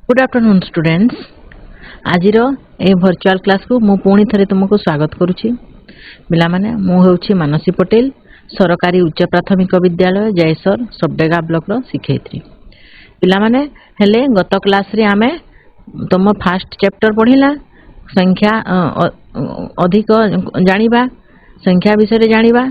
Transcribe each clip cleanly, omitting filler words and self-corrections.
Good afternoon students. आज ए virtual class को मु पुणी थे तुमको स्वागत करुच्ची। पिला माने मु होउछि मानसी पटेल, सरकारी उच्च प्राथमिक विद्यालय जयसर सबडेगा ब्लॉक रो शिक्षयित्री। पिला माने हेले गत क्लास रे आमे तुम फास्ट चैप्टर पढ़िला संख्या अधिक जानिबा, संख्या विषय जानिबा।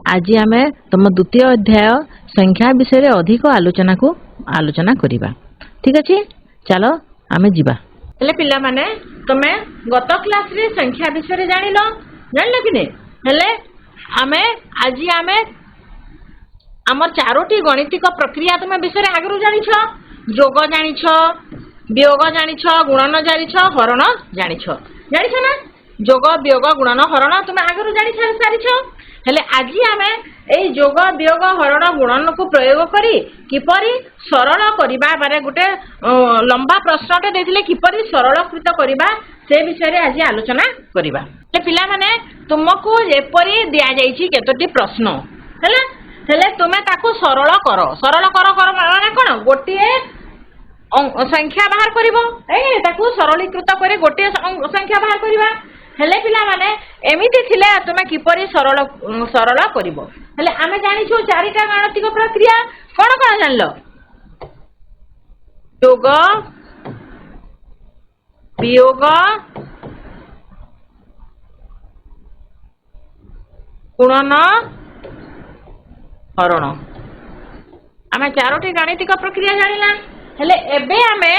आज आमे तुम द्वितीय अध्याय संख्या विषय अधिक आलोचना करिबा। ठीक अछि, चलो आमे जीवा। हेले पिला माने तमे गत क्लास रे संख्या विषय जानिलो कि नै? हेले आज आमे हमर चारोटी गणितिक प्रक्रिया तुमे विषय आगरु जानिछो। जोग जानिछो, वियोग जानिछो, गुणन जानिछो, हरण जानिछो ना? जोग वियोग गुणन हरण तुमे आगरु जानि सारिछो। हेले आज आमे एई जोग वियोग हरण गुणन को प्रयोग करी किपरि सरल करिबा बारे गुटे लंबा प्रश्नटे देथिले किपरि सरलकृत करिबा से विषय आज आलोचना करिबा। ते पिला माने तुमको एपरि दिया जाईछि केतोटी प्रश्न हेले तुमे ताको सरल करो माने कोन? गोटिए संख्या बाहर करिवो, ताको सरलीकृत करे गोटिए संख्या बाहर करिबा। हेले पिला माने एमिति थिले तुमे किपरि सरल करिवो। हेले आमे जानिछु चारिटा गणितिक प्रक्रिया कोन जानलो? जोग वियोग गुणन हरण आमे चारोटी गणितिक प्रक्रिया जानिला। हेले एबे आमे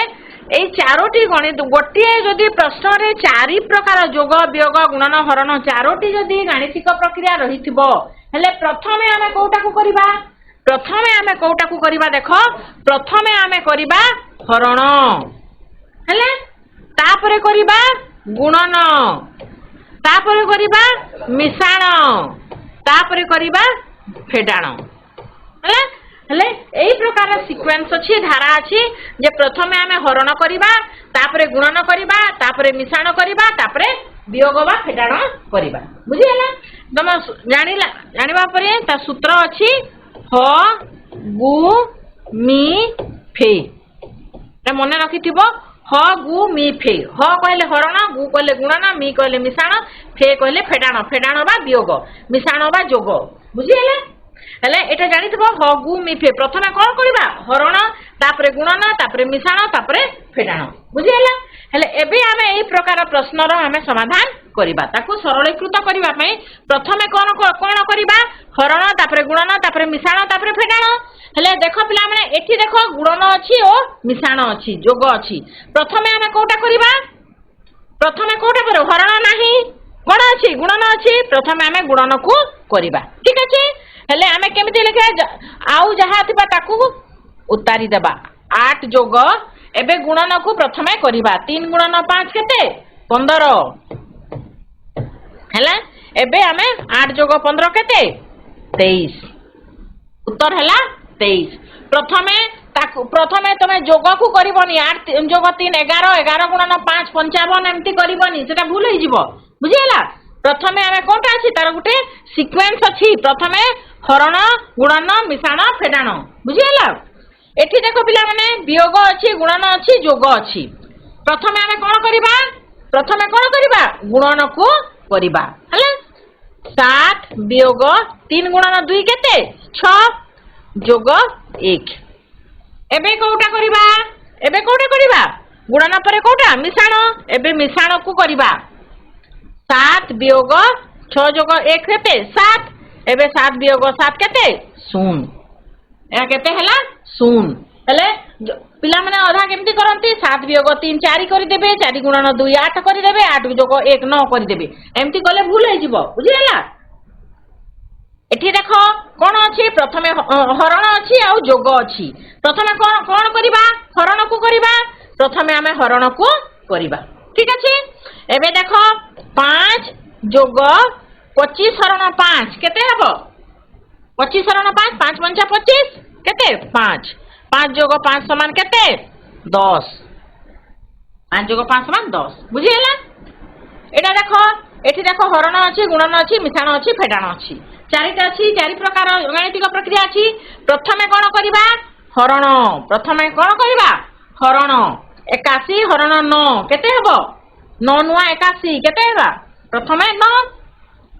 एई चारोटी गणित गोटिए जदि प्रश्न रे चारि प्रकार जोग वियोग गुणन हरण चारोटी जदि गणितिक प्रक्रिया रहिथिबो हेले प्रथमे आमे कोटाकू करिबा देखो, प्रथमे आमे करिबा हरण, हेले तापरे करिबा गुणन, तापरे करिबा मिसाण, तापरे करिबा फेडाण। हेले एई प्रकार सीक्वेंस अछि, धारा अछि जे प्रथमे आमे हरण करिबा, तापरे गुणन करिबा, तापरे मिसाण करिबा, तापरे वियोग बा फेडाण करिबा। बुझि गेला? तम जानिबा परे ता सूत्र अछि ह गु मी फे। ता मने रखिथिबो ह गु मी फे। ह कहले हरण, गु कहले गुणन, मी कहले मिसाण, फे कहले फेडाण। फेडाण बा वियोग, मिसाण बा जोग। बुझि गेला? हेले एटा जानिथिबो ह गु मी फे। प्रथमे कोन करिबा? हरण, तापरे गुणन, तापरे मिसाण, तापरे फेडाण। बुझि गेला? हेले एबे आमे एई प्रकार प्रश्नर आमे समाधान करिबा। ताकू सरलीकृत करिबा पई प्रथमे कोन करिबा? हरण, तापरे गुणन, तापरे मिसाण, तापरे फेडाण। हेले देखो पिला माने एठी देखो गुणन अछि ओ मिसाण अछि, जोग अछि। प्रथमे आमे कोटा करिबा? प्रथमे कोटा करो? हरण नाही, कोन अछि? गुणन अछि। प्रथमे आमे गुणन को करिबा। ठीक अछि? हेले आमे केमिति लिखा? आउ जहा थिबा ताकू उतारी देबा। 8 जोग एबे गुणन को प्रथमे करिबा। 3 गुणन 5 केते? 15। हैला एबे आमे 8 जोग 15 केते? 23। उत्तर हैला 23। प्रथमे तमे जोग को करिवनी। 8 जोग 3 11, 11 गुणन 5 55 एमती करिवनी, सेटा भूल होई जिवो। बुझि गेला? प्रथमे आमे कोनटा अछि तार गुटे सीक्वेंस अछि। प्रथमे हरण, गुणन, मिसाण, फेडाण। बुझि गेला? एठी देखो पिला माने वियोग अछि, गुणन अछि, जोग अछि। प्रथमे आमे कोन करिबा? प्रथमे कोन करिबा? गुणन को करिबा। हला 7 वियोग 3 गुणन 2 केते? 6 जोग 1। एबे कोटा करिबा? एबे कोटा करिबा? गुणन परे कोटा? मिसाण। एबे मिसाण को करिबा। 7 वियोग 6 जोग 1 केते? 7। एबे 7 वियोग 7 केते? 0। या केते हला? 0। हेले पिला माने अधा केमती करंती? 7 वियोग 3 4 करि देबे, 4 गुणन 2 8 करि देबे, 8 जोग 1 9 करि देबे। एमती कले भूल होई जिवो। बुझि गेला? एठी देखो कोन अछि? प्रथमे हरण अछि आ जोग अछि। प्रथमे कोन करिबा? हरण को करिबा। प्रथमे आमे हरण को करिबा। ठीक अछि? एबे देखो 5 जोग 25 हरण 5 केते हबो? 25 हरण 5 5 पंचा 25 केते? 5। 5 जोग 5 समान केते? 10। 5 जोग 5 समान 10। बुझि गेला? एटा देखो एठी देखो हरण अछि, गुणन अछि, मिसाण अछि, फेडाण अछि। चारिटा अछि, चारि प्रकार गणितिक प्रक्रिया अछि। प्रथमे कोन करिबा? हरण। प्रथमे कोन करिबा? हरण। 81 हरण 9 केते हेबो 9 नुआ 81 केते हेबा प्रथमे 9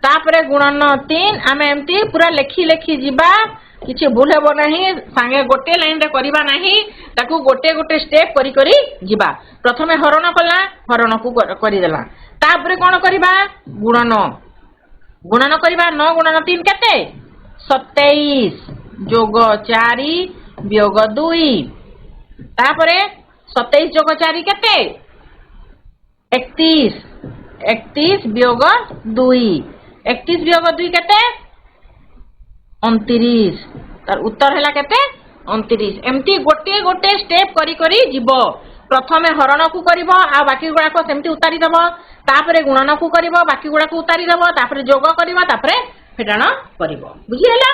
तापरे गुणन 3 आमे एमती पूरा लेखी लेखी जिबा किछि भूल हेबो नाही संगे गोटे लाइन रे करिबा नाही ताकू गोटे गोटे स्टेप करी करी जिबा प्रथमे हरण कला हरण को करी देला तापरे कोन करिबा गुणन करिबा 9 गुणन 3 केते 27 जोग 4 वियोग 2 तापरे 27 जोग 4 केते 31 वियोग 2 31 वियोग 2 केते 29 तार उत्तर हैला केते 29 एमती गोटे गोटे स्टेप करी करी जीवो प्रथमे हरण को करिवो आ बाकी गुडा को सेमती उतारी दबो तापरे गुणन को करिवो बाकी गुडा को उतारी दबो तापरे जोग करिवो तापरे फेटाण करिवो बुझी हैला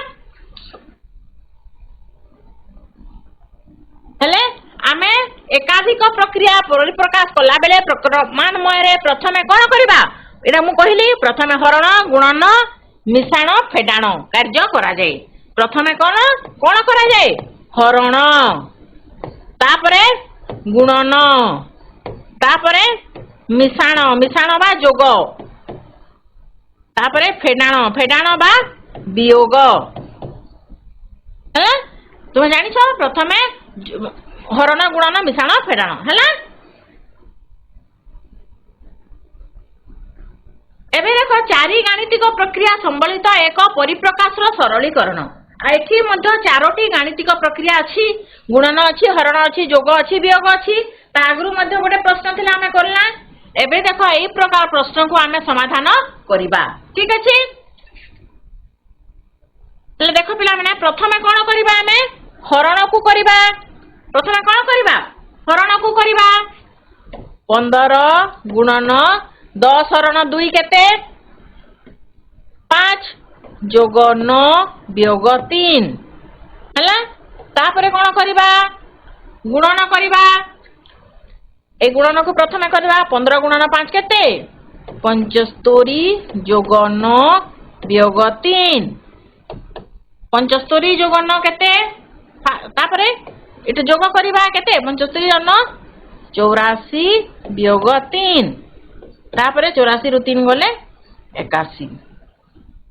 हेले आमे एकाधिक प्रक्रिया परिप्रकाश कला बेले प्रक्रमान्वय रे प्रथमे कोन करिबा एटा मु कहिली प्रथमे हरण गुणन मिश्रण फेडाण कार्य करा जाए प्रथमे कोन कोन करा जाए हरण तापरे गुणन तापरे मिश्रण बा जोग तापरे फेडाण बा वियोग है तुम जानि छ प्रथमे हरण गुणन मिश्रण फेडाण हैला एबे देखो चारि गाणितिक प्रक्रिया संबलित एक परिप्रकाशर सरलीकरण एठी मध्य चारोटी गाणितिक प्रक्रिया अछि गुणन अछि हरण अछि जोग अछि वियोग अछि ता आगरु मध्य गोटे प्रश्न थिला हमें करला एबे देखो एई प्रकार प्रश्न को हमें समाधान करिबा ठीक अछि ले देखो पिला माने प्रथमे कोन करिबा हमें हरण को करिबा प्रथमे कोन करिबा हरण को करिबा 15 गुणन 10 हरण 2 केते 5 जोग 9 वियोग 3 हला तापरे कोन करिबा गुणन करिबा ए गुणन को प्रथमे करिबा 15 गुणन 5 केते 75 जोग 9 वियोग 3 75 जोग 9 केते तापरे इट जोग करिबा केते 75 9 84 वियोग 3 तापरे 84 रु 3 गले 81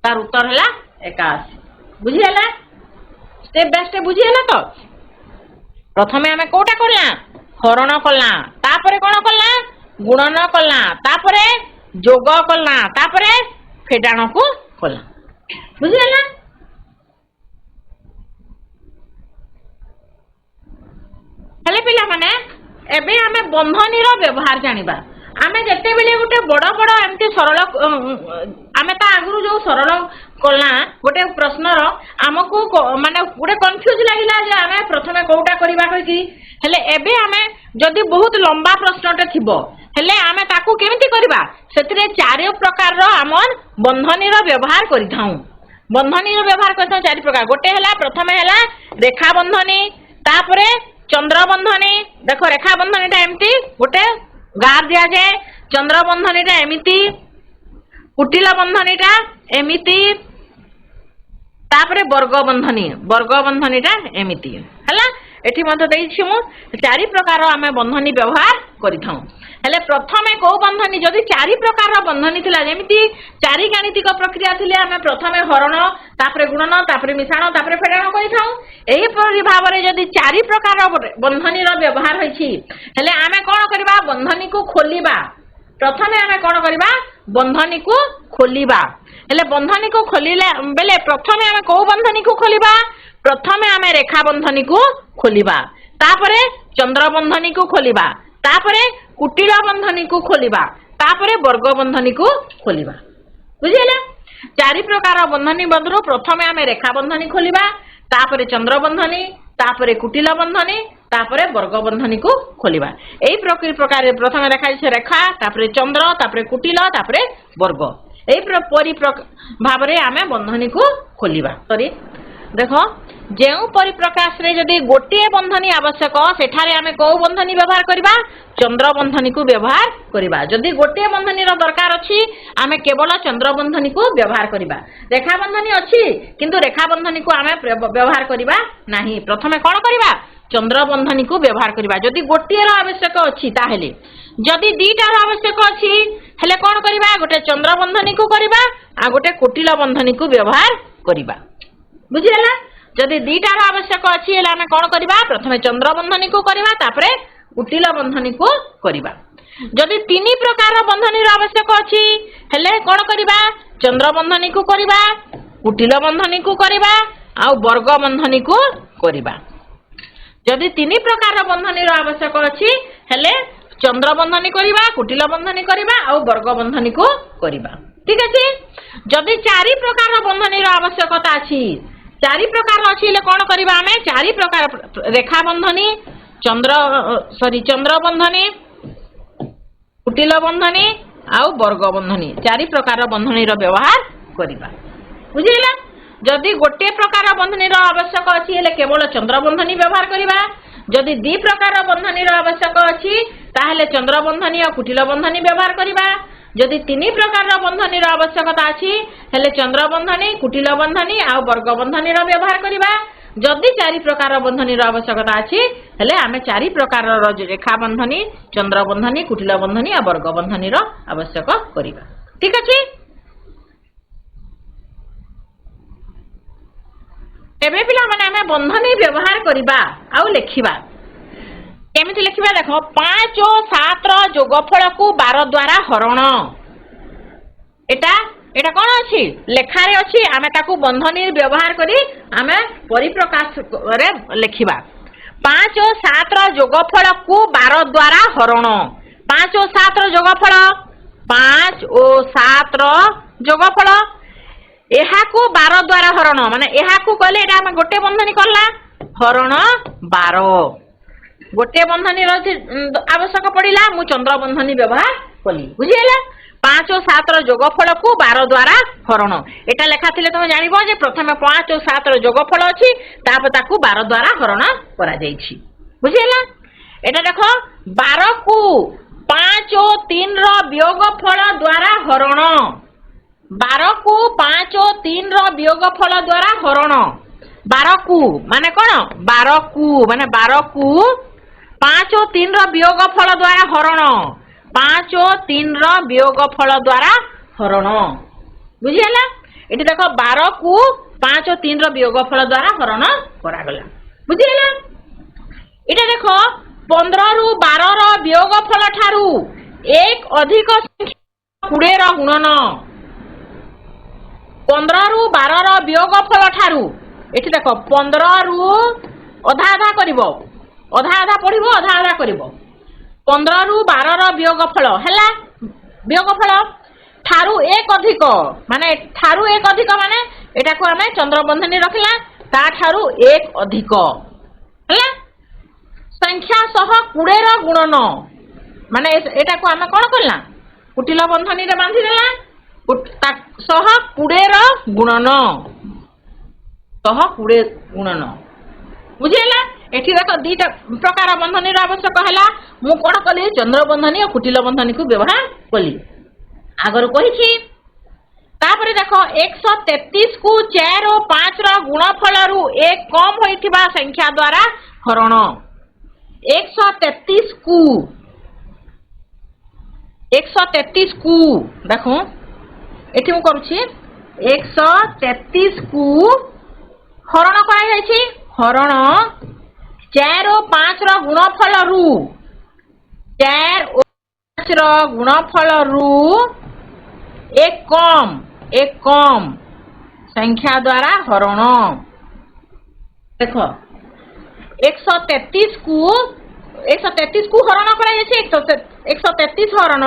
तार उत्तर हैला 81 बुझी हैला स्टेप बाय स्टेप बुझी हैला तो प्रथमे हमें कोटा करला हरण करला तापरे कोन करला गुणन करला तापरे जोग करला तापरे फेडाण को करला बुझी हैला हेले पिला माने एबे हमें बंधनी रो व्यवहार जानिबा आमे जते बेले गोटे बड़ बड़ एमती सरल आमे ता आगुरु जो सरल कला गोटे प्रश्न रो हमकु माने गोटे कंफ्यूज लागिला जे आमे प्रथमे कोटा करिबा कहि हेले एबे आमे जदी बहुत लंबा प्रश्नटे थिबो हेले आमे ताकू केमिति करिबा सेतिरे चार प्रकार रो हमन बंधनी रो व्यवहार करिथाऊ बंधनी रो व्यवहार करिथाऊ चार प्रकार गोटे हैला प्रथमे हैला रेखा बंधनी तापरे चंद्र बंधनी देखो रेखा बंधनीटा एमती गोटे गार दिया जाए चंद्र बंधनीटा एमिति कुटिल बंधनीटा एमिति तापरे वर्ग बंधनीटा एमिति हला एठी मते देइछि मु चारि प्रकार आमे बंधनी व्यवहार करिथाऊ हेले प्रथमे को बंधनी जदि चारि प्रकार बंधनी थिला जेमिति चारि गाणितिक प्रक्रिया थिले आमे प्रथमे हरण तापरे गुणन तापरे मिश्रण तापरे फेडाण करिथाऊ एही परि भाबरे जदि चारि प्रकार बंधनी रो व्यवहार होइछि हेले आमे कोन करबा बंधनी को खोलिबा प्रथमे आमे कोन करबा बंधनी को खोलिबा हेले बंधनी को खोलिले बेले प्रथमे आमे को बंधनी को खोलिबा प्रथमे आमे रेखा बंधनी को खोलिबा तापरे चंद्र बंधनी को खोलिबा तापरे कुटिल बंधनी को खोलिबा तापरे वर्ग बंधनी को खोलिबा बुझिले चारि प्रकार बंधनी बंधरो प्रथमे आमे रेखा बंधनी खोलिबा तापरे चंद्र बंधनी तापरे कुटिल बंधनी तापरे वर्ग बंधनी को खोलिबा एई प्रकार प्रथमे रेखा छै रेखा तापरे चंद्र तापरे कुटिल तापरे वर्ग एई परि भाबरे आमे बंधनी को खोलिबा सॉरी देखो जेउ परिप्रकाश रे जदि गोटे बंधनी आवश्यक सेठारे आमे को बंधनी व्यवहार करिबा चंद्र बंधनी को व्यवहार करिबा जदि गोटे बंधनी रो दरकार अछि आमे केवल चंद्र बंधनी को व्यवहार करिबा रेखा बंधनी अछि किंतु रेखा बंधनी को आमे व्यवहार करिबा नाही प्रथमे कोन करिबा चंद्रबंधनी को व्यवहार करबा जदि गोटिए रो आवश्यक अछि ताहेले जदि दीटा रो आवश्यक अछि हेले कोन करबा गोटे चंद्रबंधनी को करबा आ गोटे कुटिल बंधनी को व्यवहार करबा बुझिला जदि दीटा रो आवश्यक अछि हेले हम कोन करबा प्रथमे चंद्रबंधनी को करबा तापरे कुटिल बंधनी को करबा जदि तीन प्रकार बंधनी रो आवश्यक अछि हेले कोन करबा चंद्रबंधनी को करबा कुटिल बंधनी को करबा आ वर्ग बंधनी को करबा जदि तीन प्रकार बंधनी रो आवश्यक अछि हेले चंद्रबंधनी करबा कुटिल बंधनी करबा आ वर्ग बंधनी को करबा ठीक अछि जदि चारि प्रकार बंधनी रो आवश्यकता अछि चारि प्रकार अछि ले कोन करबा हमें चारि प्रकार रेखा बंधनी चंद्र बंधनी कुटिल बंधनी आ वर्ग बंधनी चारि प्रकार बंधनी रो व्यवहार करबा बुझिला जदि गोटे प्रकार बंधनी रो आवश्यक अछि हेले केवल चंद्र बंधनी व्यवहार करबा जदि दी प्रकार बंधनी रो आवश्यक अछि ताहेले चंद्र बंधनी और कुटिल बंधनी व्यवहार करबा जदि तीन प्रकार बंधनी रो आवश्यकता अछि हेले चंद्र बंधनी कुटिल बंधनी और वर्ग बंधनी रो व्यवहार करबा जदि चारि प्रकार बंधनी रो आवश्यकता अछि हेले आमे चारि प्रकार रो रेखा बंधनी चंद्र बंधनी कुटिल बंधनी और वर्ग बंधनी रो आवश्यक करबा ठीक अछि एबे पिला माने आमे बंधनी व्यवहार करबा आ लिखिबा केमिति लिखिबा देखो 5 और 7 रो जोगफल को 12 द्वारा हरण एटा कोन अछि लेखा रे अछि आमे ताकू बंधनी व्यवहार करी आमे परिप्रकाश रे लिखिबा 5 और 7 रो जोगफल को 12 द्वारा हरण 5 और 7 रो जोगफल 5 और 7 रो जोगफल एहा को 12 द्वारा हरण माने एहा को कहले एटा हम गोटे बंधनी करला हरण 12 गोटे बंधनी रो आवश्यक पड़िला मु चंद्र बंधनी व्यवहार कली बुझियला 5 और 7 रो जोगफल को 12 द्वारा हरण एटा लेखा थिले तुम जानिबो जे प्रथमे 5 और 7 रो जोगफल अछि तापर ताकू 12 द्वारा हरण करा जाईछि बुझियला एटा देखो 12 को 5 और 3 रो वियोगफल द्वारा हरण 12 को 5 और 3 रो वियोगफल द्वारा हरण 12 को माने कोन 12 को माने 12 को 5 और 3 रो वियोगफल द्वारा हरण 5 और 3 रो वियोगफल द्वारा हरण बुझियला एठी देखो 12 को 5 और 3 रो वियोगफल द्वारा हरण करा गला बुझियला एटा देखो 15 रु 12 रो वियोगफल ठारू एक अधिक संख्या 20 रो गुणन 15 रु 12 रो वियोगफल ठारू एठी देखो 15 रु आधा आधा करिवो आधा आधा पढिबो आधा आधा करिवो 15 रु 12 रो वियोगफल हैला वियोगफल ठारू एक अधिक माने एटा को हमें चंद्र बंधनी रखला ता ठारू एक अधिक हैला संख्या सह 20 रो गुणन माने एटा को हमें कोन करला कुटिल बंधनी रे बांधी देला सह 20 रो गुणन सह 20 गुणन बुझियला एठी देखो दीटा प्रकार बंधनी रो आवश्यक हला मु कोन कली चंद्र बंधनी और कुटिल बंधनी को व्यवहार कली आगर कहिछि तापरे देखो 133 को 4 और 5 रो गुणफल रु एक कम होइथिबा संख्या द्वारा हरण 133 को देखो एठी मु करूछि 133 को हरण करा जायछि हरण 4 और 5 रो गुणफल रु 4 और 5 रो गुणफल रु एक कम संख्या द्वारा हरण देखो 133 को हरण करा जायछि 133 हरण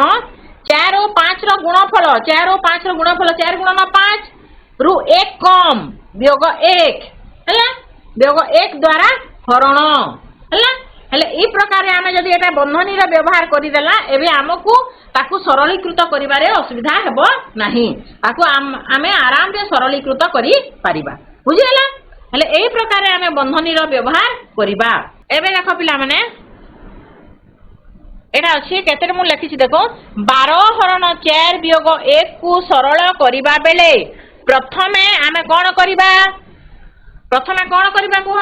4 और 5 रो गुणफल 4 और 5 रो गुणफल 4 गुणन 5 रु एक कम वियोग 1 हैला वियोग 1 द्वारा हरण हैला हेले ई प्रकार आमे जदी एटा बंधनी रा व्यवहार करि देला एबे हमकु ताकू सरलीकृत करिबारे असुविधा हेबो नाही ताकू आमे आराम रे सरलीकृत करि परिबा बुझियला हेले एई प्रकार आमे बंधनी रा व्यवहार करिबा एबे देखो पिला माने एटा अछि केते मु लिखिछि देखो 12 हरण 4 वियोग 1 को सरल करिबा बेले प्रथमे आमे कोन करिबा कुह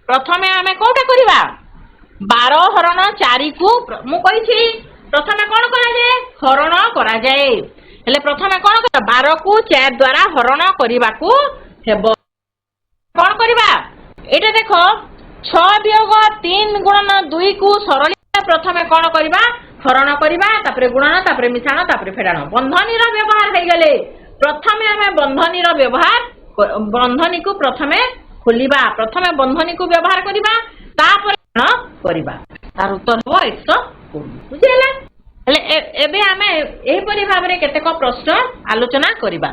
प्रथमे आमे कोटा करिबा 12 हरण 4 को मु कहिछि प्रथमे कोन करा जाय हरण करा जाय हेले प्रथमे कोन 12 को 4 द्वारा हरण करिबा को हेबो कोन करिबा एटा देखो 6 वियोग 3 गुणन 2 को सरल प्रथमे कोन करिबा हरण करिबा तापरे गुणन तापरे मिश्रण तापरे फेडाण बंधनी रो व्यवहार हे गेले प्रथमे हमें बंधनी रो व्यवहार बंधनी को प्रथमे खोलिबा प्रथमे बंधनी को व्यवहार करिबा तापरे करिबा तार उत्तर हो 120 बुझिला हेले एबे हमें एही परि भाबरे केतेक प्रश्न आलोचना करिबा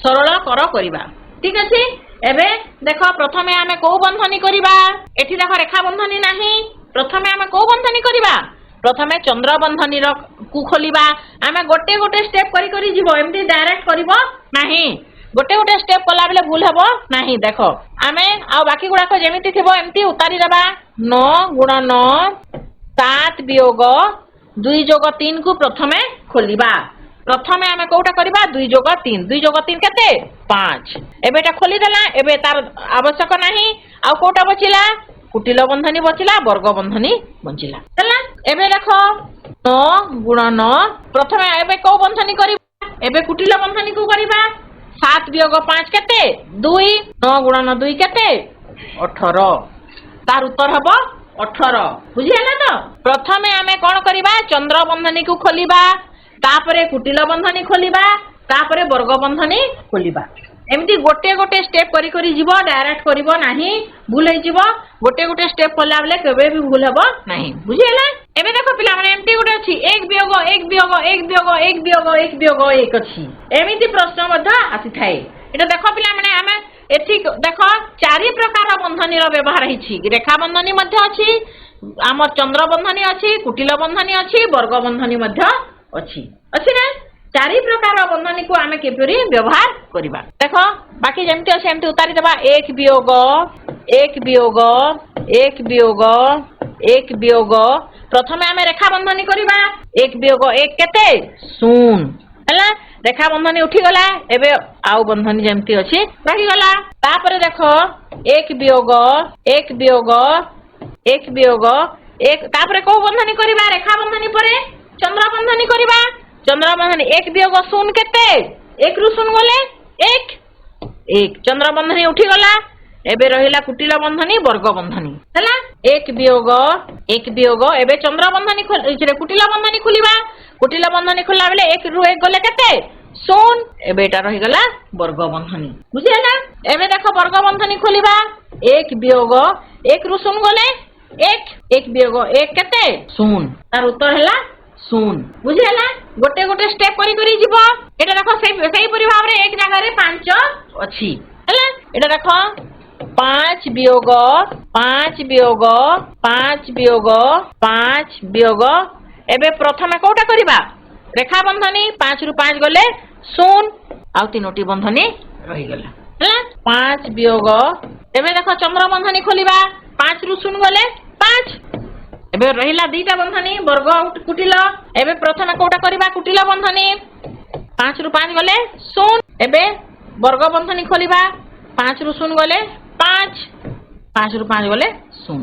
सरल करिबा ठीक अछि एबे देखो प्रथमे हमें को बंधनी करिबा एठी देखो रेखा बंधनी नाही प्रथमे हमें को बंधनी करिबा प्रथमे चंद्र बंधनी रो को खोलिबा हमें गोटे गोटे स्टेप करी करी जीवो एमती डायरेक्ट करिवो नाही गोटे गोटे स्टेप कला बेले भूल हबो नाही देखो आमे आ बाकी गुडा को जेमिति थिबो एमती उतारी देबा 9 गुण 9 7 वियोग 2 जोग 3 को प्रथमे खोलिबा प्रथमे आमे कोटा करिबा 2 जोग 3 केते 5 एबेटा खोली देला एबे तार आवश्यक नाही आ कोटा बचिला कुटिल बंधनी बचिला वर्ग बंधनी बचिला हला एबे देखो 9 गुण 9 प्रथमे एबे को बंधनी करिबा एबे कुटिल बंधनी को करिबा 7 वियोग 5 केते 2 9 गुणन 2 केते 18 तार उत्तर हबो 18 बुझियला तो प्रथमे हमें कोन करिबा चंद्र बंधनी को खोलिबा तापरे कुटिल बंधनी खोलिबा तापरे वर्ग बंधनी खोलिबा एमती गोटे गोटे स्टेप करी करी जीवो डायरेक्ट करिवो नाही भूल हे जीवो गोटे गोटे स्टेप करला बेले केबे भी भूल हबो नाही बुझियला एबे देखो पिला माने एमती गोटे अछि 1 वियोग 1 वियोग 1 वियोग 1 वियोग 1 वियोग 1 अछि एमिति प्रश्न मध्ये आसी थाए एटा देखो पिला माने हमें एथि देखो चारि प्रकार बंधनी रो व्यवहार हिछि रेखा बंधनी मध्ये अछि हमर चंद्र बंधनी अछि कुटिल बंधनी अछि वर्ग बंधनी मध्ये अछि अछि ना चारि प्रकार बंधनी को आमे केपरि व्यवहार करिबा देखो बाकी जेमति अछि एमति उतारी देबा 1 वियोग 1 वियोग 1 वियोग 1 वियोग प्रथमे आमे रेखा बंधनी करिबा 1 वियोग 1 केते 0 हला रेखा बंधनी उठी गला एबे आउ बंधनी जेमति अछि बाकी गला तापरे देखो 1 वियोग 1 वियोग 1 वियोग 1 तापरे को बंधनी करिबा रेखा बंधनी परे चंद्र बंधनी करिबा चंद्र बंधनी 1 वियोग 0 केते 1 रु 0 गले 1 चंद्र बंधनी उठी गला एबे रहिला कुटिल बंधनी वर्ग बंधनी हला 1 वियोग एबे चंद्र बंधनी कुटिल बंधनी खुलिबा कुटिल बंधनी खुला बेले 1 रु 1 गले केते 0 एबे एटा रहि गला वर्ग बंधनी बुझियला एबे देखो वर्ग बंधनी खोलिबा 1 वियोग 1 रु 0 गले 1 वियोग 1 केते 0 तार उत्तर हैला 0 बुझियला गोटे गोटे स्टेप करी करी जीवो एटा देखो सेही परि भाबरे एक जगह रे 5 अछि हला एटा देखो 5 वियोग 5 वियोग 5 वियोग 5 वियोग एबे प्रथमे कोटा करिबा रेखा बंधनी 5 रु 5 गले 0 आ तीनोटी बंधनी रहि गला हला 5 वियोग एबे देखो चंद्र बंधनी खोलिबा 5 रु 0 गले 5 एबे रहिला दीटा बंधनी वर्ग कुटिल एबे प्रथमे कोटा करिबा कुटिल बंधनी 5 रु 5 गले 0 एबे वर्ग बंधनी खोलिबा 5 रु 0 गले 5 रु 5 गले 0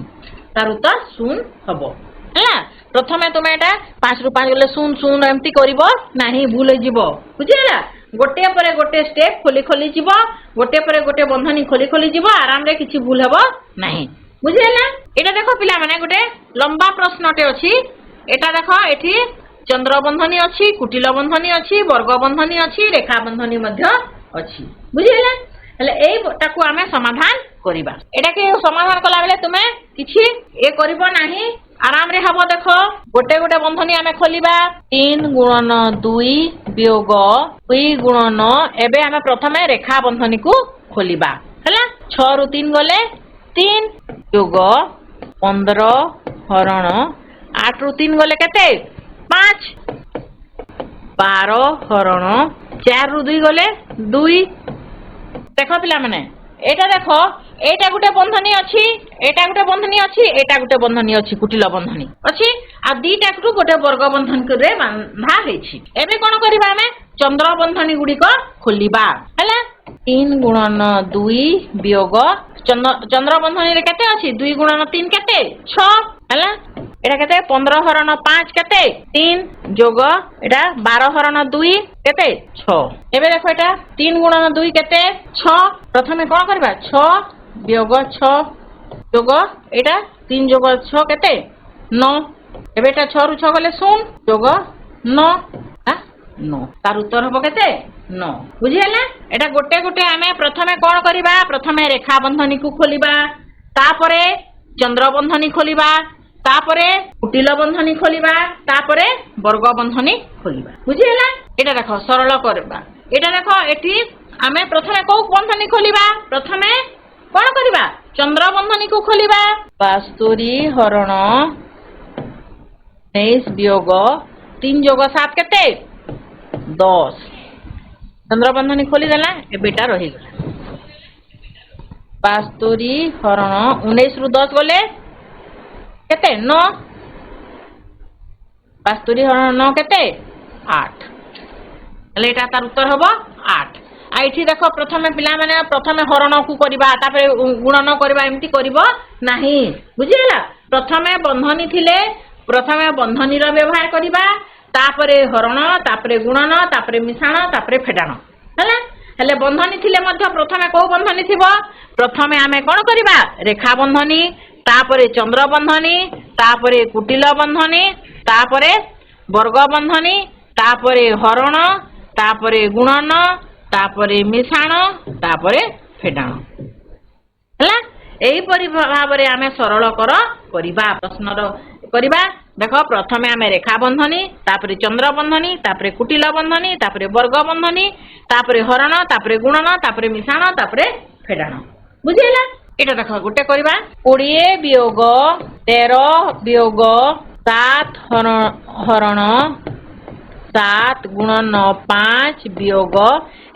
तार उत्तर 0 हबो हला प्रथमे तुमे एटा 5 रु 5 गले 0 0 एम्ति करिवो नाही भूल हे जीवो बुझियला गोटे परे गोटे स्टेप खोली खोली जीवो गोटे परे गोटे बंधनी खोली खोली जीवो आराम रे किछि भूल हबो नाही बुझियला एटा देखो पिला माने गोटे लंबा प्रश्नटे अछि एटा देखो एठी चंद्र बंधनी अछि कुटिल बंधनी अछि वर्ग बंधनी अछि रेखा बंधनी मध्ये अछि बुझियला हले एई ताकू आमे समाधान करिबा एटा के समाधान कला बेले तुमे किछि ए करिवो नाही आराम रे हबो देखो गोटे गोटे बंधनी आमे खोलिबा 3 गुणन 2 वियोग 2 गुण 9 एबे आमे प्रथमे रेखा बंधनी को खोलिबा हला 6 रु 3 गले 3 वियोग 15 हरण 8 रु 3 गले केते 5 12 हरण 4 रु 2 गले 2 देखो पिला माने एटा देखो एटा गुटे बंधनी अछि एटा गुटे बंधनी अछि एटा गुटे बंधनी अछि कुटिल बंधनी अछि आ दीटा को गुटे वर्ग बंधन रे बांधा हेछि एबे कोन करिबा हमें चंद्र बंधनी गुडी को खोलिबा हला 3 गुणन 2 वियोग चंद्र बंधनी रे केते अछि 2 गुणन 3 केते 6 हला एटा केते 15 हरण 5 केते 3 जोग एटा 12 हरण 2 केते 6 एबे देखो एटा 3 गुणन 2 केते 6 प्रथमे कोन करबा 6 वियोग 6 जोग एटा 3 जोग 6 केते 9 एबे एटा 6 रु 6 गले 0 जोग 9 9 तार उत्तर हबो केते 9 बुझी हला एटा गोटे गोटे आमे प्रथमे कोन करबा प्रथमे रेखा बंधनी को खोलिबा तापरे चंद्र बंधनी खोलिबा तापरे कुटिल बंधनी खोलिबा तापरे वर्ग बंधनी खोलिबा बुझी हला एटा देखो सरल करबा एटा देखो एठी आमे प्रथमे को बंधनी खोलिबा प्रथमे कोन करबा चंद्र बंधनी को खोलिबा 72 हरण 23 वियोग 3 जोग 7 केते 10 चंद्र बंधनी खोली देला ए बेटा रही गला 72 हरण 19 रु 10 गले केते 9 72 हरण 9 केते 8 हले एटा तार उत्तर हबो 8 आ इठी देखो प्रथमे पिला माने प्रथमे हरण को करबा तापरे गुणन करबा एम्ति करबो नाही बुझिला प्रथमे बंधनी थिले प्रथमे बंधनी रो व्यवहार करबा तापरे हरण तापरे गुणन तापरे मिश्रण तापरे फेडाण हला हले बंधनी थिले मध्य प्रथमे को बंधनी थिबो प्रथमे आमे कोन करबा रेखा बंधनी तापरे चंद्र बंधनी तापरे कुटिल बंधनी तापरे वर्ग बंधनी तापरे हरण तापरे गुणन तापरे मिश्रण तापरे फेडाण हला एही परि भाबरे आमे सरल करबा प्रश्नर करबा देखो प्रथमे आमे रेखा बंधनी तापरे चंद्र बंधनी तापरे कुटिल बंधनी तापरे वर्ग बंधनी तापरे हरण तापरे गुणन तापरे मिश्रण तापरे फेडाण बुझिला एटा देखो गुटे करबा 20 वियोग 13 वियोग 7 हरण 7 गुणन 5 वियोग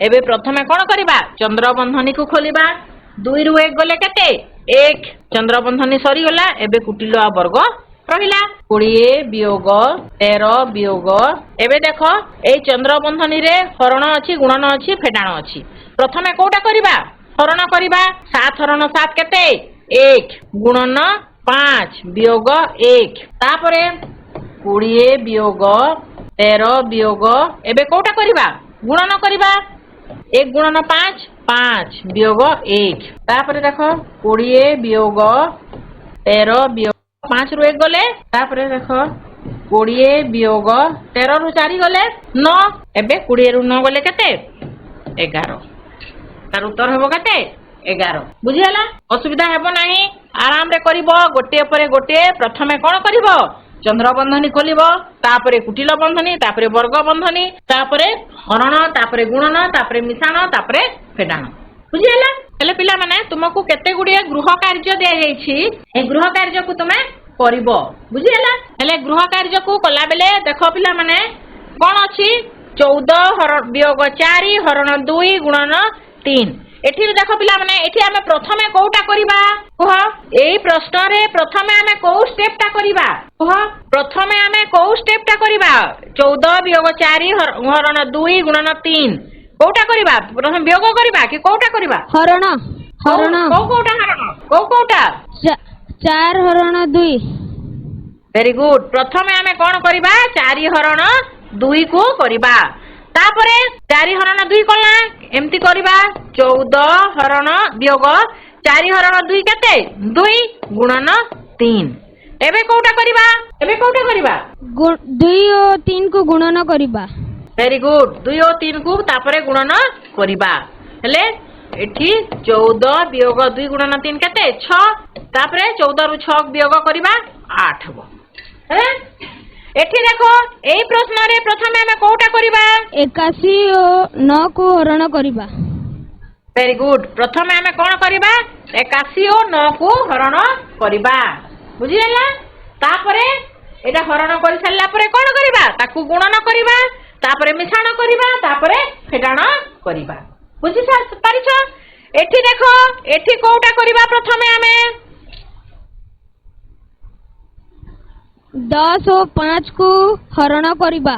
एबे प्रथमे कोन करबा चंद्र बंधनी को खोलिबा 2 रु 1 गले केते 1 चंद्र बंधनी सरी गला एबे कुटिल आ वर्ग रहिला 20 वियोग 13 वियोग एबे देखो ए चंद्र बंधनी रे हरण अछि गुणन अछि फेडाण अछि प्रथमे कोटा करबा हरण करबा 7 हरण 7 केते 1 गुणन 5 वियोग 1 तापरे 20 वियोग 13 वियोग एबे कोटा करबा गुणन करबा 1 गुणन 5 5 वियोग 1 तापरे देखो 20 वियोग 13 वियोग 5 रु 1 गले तापरे देखो 20 वियोग 13 रु 4 गले 9 एबे 20 रु 9 गले केते 11 तार उत्तर हेबो केते 11 बुझिला असुविधा हेबो नाही आराम रे करिवो गोटे परे गोटे प्रथमे कोन करिवो चंद्र बंधनी खोलिवो तापरे कुटिल बंधनी तापरे वर्ग बंधनी तापरे हरण तापरे गुणन तापरे मिश्रण तापरे फेडाण बुझिला हेले पिला माने तुमको केते गुडिया गृह कार्य दिया जाईछि ए गृह कार्य को तुमे करिवो बुझिला हेले गृह कार्य को कला बेले देखो पिला माने कोन अछि 14 हरण वियोग 4 हरण 2 गुणन 3 एठी देखो पिला माने एठी आमे प्रथमे कोउटा करिबा कह एई प्रश्न रे प्रथमे आमे को स्टेप ता करिबा कह प्रथमे आमे को स्टेप ता करिबा 14 वियोग 4 हरण 2 गुणन 3 कोउटा करिबा प्रथम वियोग करिबा कि कोउटा करिबा हरण हरण कोउटा हरण कोउटा 4 हरण 2 वेरी गुड प्रथमे आमे कोन करिबा 4 हरण 2 को करिबा तापरे 4 हरण 2 कला एम्ति करिबा 14 हरण वियोग 4 हरण 2 केते 2 गुणन 3 एबे कोउटा करिबा 2 और 3 को गुणन करिबा वेरी गुड 2 और 3 को तापरे गुणन करिबा हेले एठी 14 वियोग 2 गुणन 3 केते 6 तापरे 14 रु 6 वियोग करिबा 8 हो हे एठी देखो एई प्रश्न रे प्रथमे हम कोउटा करिबा 81 और 9 को हरण करिबा वेरी गुड प्रथमे हम कोन करिबा 81 और 9 को हरण करिबा बुझिला तापरे एटा हरण करि सल्ला परे कोन करिबा ताकू गुणन करिबा तापरे मिश्रण करिबा तापरे फेडाण करिबा बुझि पारिछ एठी देखो एठी कोउटा करिबा प्रथमे हमें 10 और 5 को हरण करिबा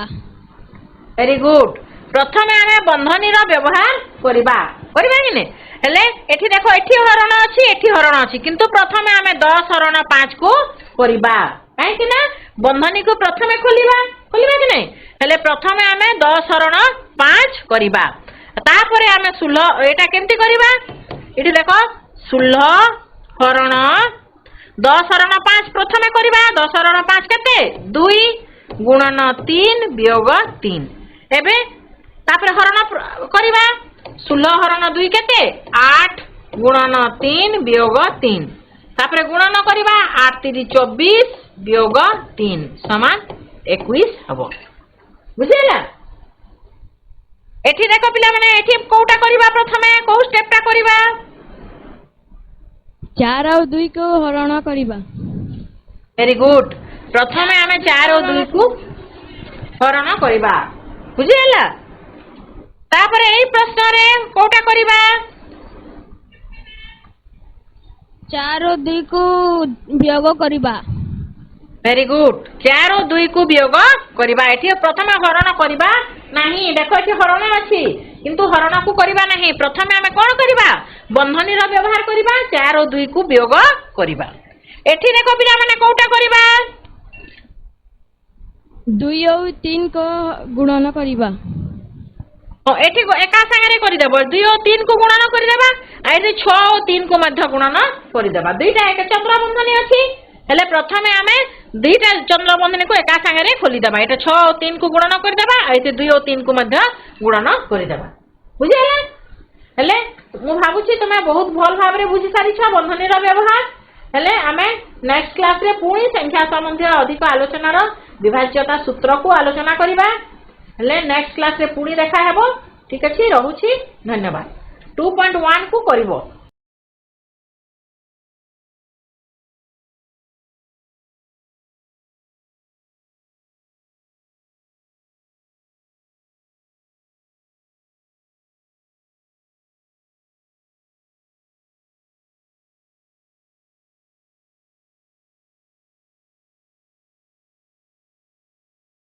वेरी गुड प्रथमे हमें बंधनी रो व्यवहार करिबा कि ने हेले एठी देखो एठी हरण अछि एठी हरण अछि किंतु प्रथमे आमे 10 हरण 5 को करिबा काहे कि ना बंधनी को प्रथमे खोलिबा कि नै हेले प्रथमे आमे 10 हरण 5 करिबा तापरे आमे 16 एटा केमति करिबा एठी देखो 16 हरण 10 हरण 5 प्रथमे करिबा 10 हरण 5 केते 2 गुणन 3 वियोग 3 एबे तापरे हरण करिबा 16 हरण 2 केते 8 गुणन 3 वियोग 3 तापरे गुणन करिबा 8 3 24 वियोग 3 समान 21 हबो बुझिला एठी देखो पिला माने एठी कोउटा करिबा प्रथमे को स्टेपटा करिबा 4 और 2 को हरण करिबा वेरी गुड प्रथमे आमे 4 और 2 को हरण करिबा बुझिला तापरे एई प्रश्न रे कोउटा करिबा 4 और 2 को वियोग करिबा वेरी गुड 4 और 2 को वियोग करिबा एठी प्रथमे हरण करिबा नाही देखो एठी हरण अछि किंतु हरण को करिबा नाही प्रथमे आमे कोन करिबा बंधनी रो व्यवहार करिबा 4 और 2 को वियोग करिबा एठी देखो पिला माने कोउटा करिबा 2 और 3 को गुणन करिबा एठी एका संगे करि देबो 2 और 3 को गुणन करि देबा आ एठी 6 और 3 को मध्य गुणन करि देबा दुईटा एक चंद्र बंधनी अछि हेले प्रथमे आमे दुईटा चंद्र बंधनी को एका संगे खोली देबा एटा 6 और 3 को गुणन करि देबा आ एठी 2 और 3 को मध्य गुणन करि देबा बुझिला हेले मु भाबुची तमे बहुत भल भाबरे बुझि सारी छ बंधनी रो व्यवहार हेले आमे नेक्स्ट क्लास रे पुणी संख्या संबंधी अधिक आलोचना रो विभाज्यता सूत्र को आलोचना करिबा हेले नेक्स्ट क्लास रे पुणी देखा हेबो ठीक अछि रहूची धन्यवाद 2.1 को करिवो।